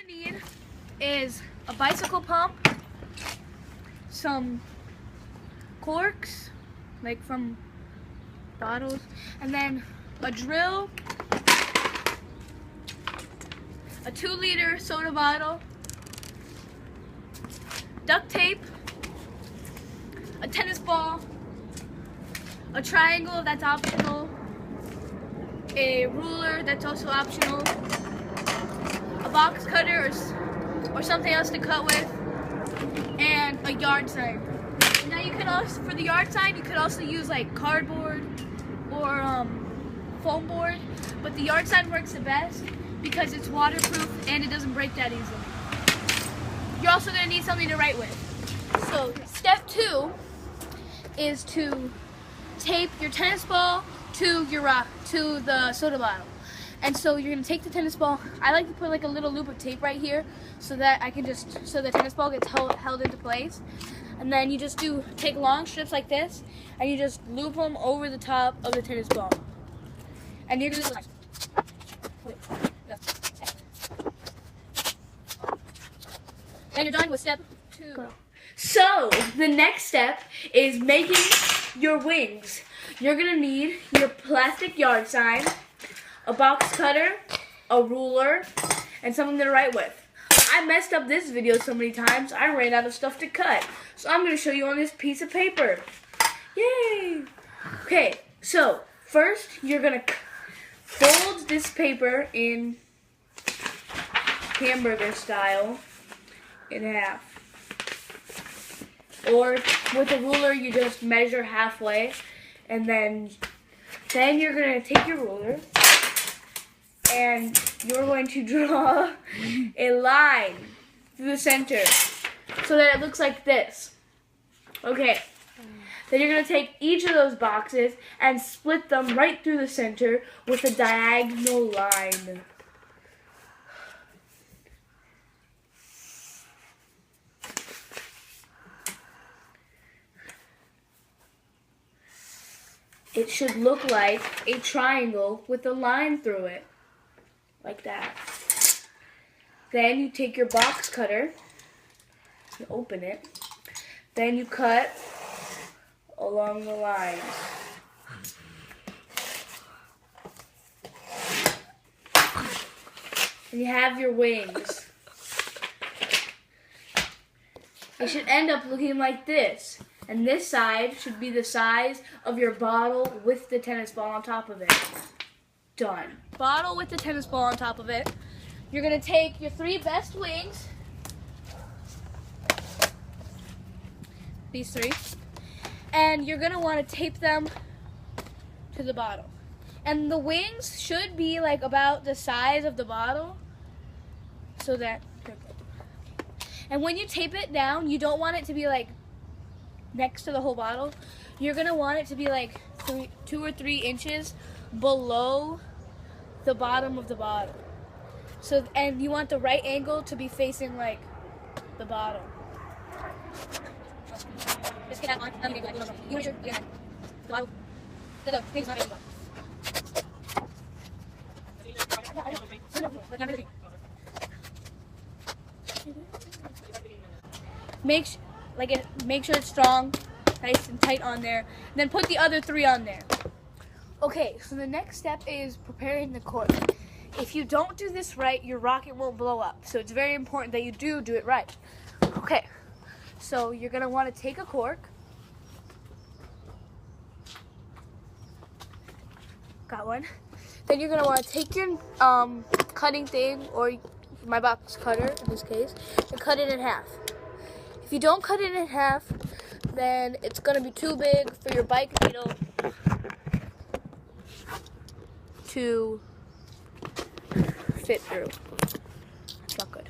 need is a bicycle pump, some corks, like from bottles, and then a drill, a 2-liter soda bottle, duct tape, a tennis ball, a triangle that's optional, a ruler that's also optional, a box cutter or something else to cut with, and a yard sign. Now you can also, for the yard sign, you could also use like cardboard or foam board, but the yard sign works the best because it's waterproof and it doesn't break that easily. You're also going to need something to write with. So step 2 is to tape your tennis ball to the soda bottle. And so you're gonna take the tennis ball. I like to put like a little loop of tape right here so that so the tennis ball gets held into place. And then you just take long strips like this and you just loop them over the top of the tennis ball. And you're gonna and you're done with step 2. So the next step is making your wings. You're gonna need your plastic yard sign, a box cutter, a ruler, and something to write with. I messed up this video so many times, I ran out of stuff to cut. So I'm gonna show you on this piece of paper. Yay! Okay, so first you're gonna fold this paper in hamburger style in half. Or with a ruler, you just measure halfway, and then you're gonna take your ruler and you're going to draw a line through the center so that it looks like this. Okay. Then you're gonna take each of those boxes and split them right through the center with a diagonal line. It should look like a triangle with a line through it, like that. Then you take your box cutter and open it. Then you cut along the lines. And you have your wings. It should end up looking like this. And this side should be the size of your bottle with the tennis ball on top of it. Done. Bottle with the tennis ball on top of it. You're going to take your 3 best wings. These 3. And you're going to want to tape them to the bottle. And the wings should be like about the size of the bottle. So that... And when you tape it down, you don't want it to be like next to the whole bottle. You're gonna want it to be like 2 or 3 inches below the bottom of the bottle. So, and you want the right angle to be facing like the bottom. Make sure it's strong, nice and tight on there. And then put the other 3 on there. Okay, so the next step is preparing the cork. If you don't do this right, your rocket won't blow up. So it's very important that you do it right. Okay, so you're gonna want to take a cork. Got one. Then you're gonna want to take your cutting thing, or my box cutter in this case, and cut it in half. If you don't cut it in half, then it's going to be too big for your bike needle to fit through. It's not good.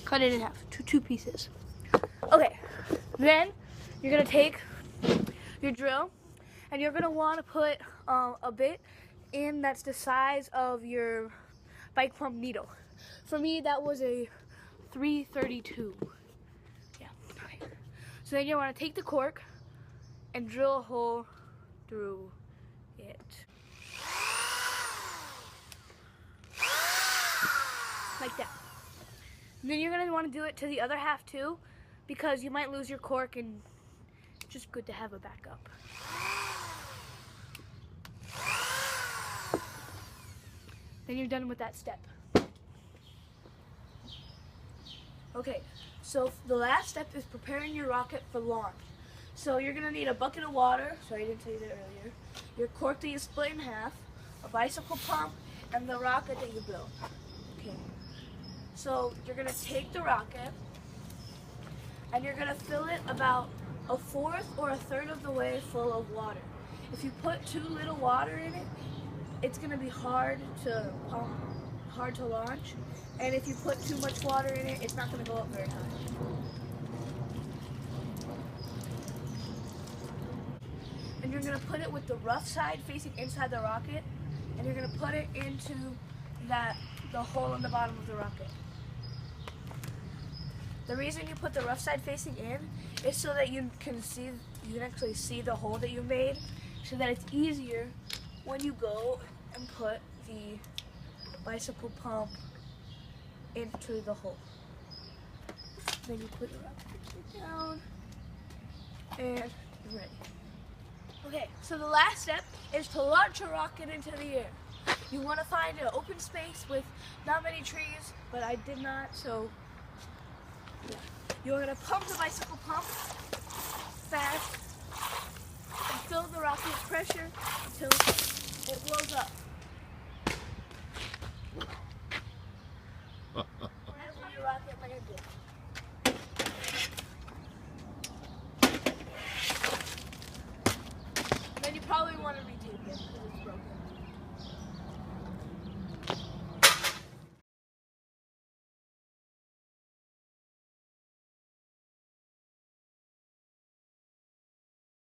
Cut it in half to 2 pieces. Okay, then you're going to take your drill and you're going to want to put a bit in that's the size of your bike pump needle. For me, that was a 332. So then you want to take the cork and drill a hole through it. Like that. And then you're going to want to do it to the other half too, because you might lose your cork, and it's just good to have a backup. Then you're done with that step. Okay, so the last step is preparing your rocket for launch. So you're going to need a bucket of water, sorry I didn't tell you that earlier, your cork that you split in half, a bicycle pump, and the rocket that you built. Okay, so you're going to take the rocket and you're going to fill it about a fourth or a third of the way full of water. If you put too little water in it, it's going to be hard to pump, hard to launch, and if you put too much water in it, it's not going to go up very high. And you're going to put it with the rough side facing inside the rocket, and you're going to put it into the hole in the bottom of the rocket. The reason you put the rough side facing in is so that you can actually see the hole that you made, so that it's easier when you go and put the bicycle pump into the hole. Then you put your rocket down, and you're ready. Okay, so the last step is to launch a rocket into the air. You want to find an open space with not many trees, but I did not, so yeah. You're going to pump the bicycle pump fast and fill the rocket with pressure until it blows up.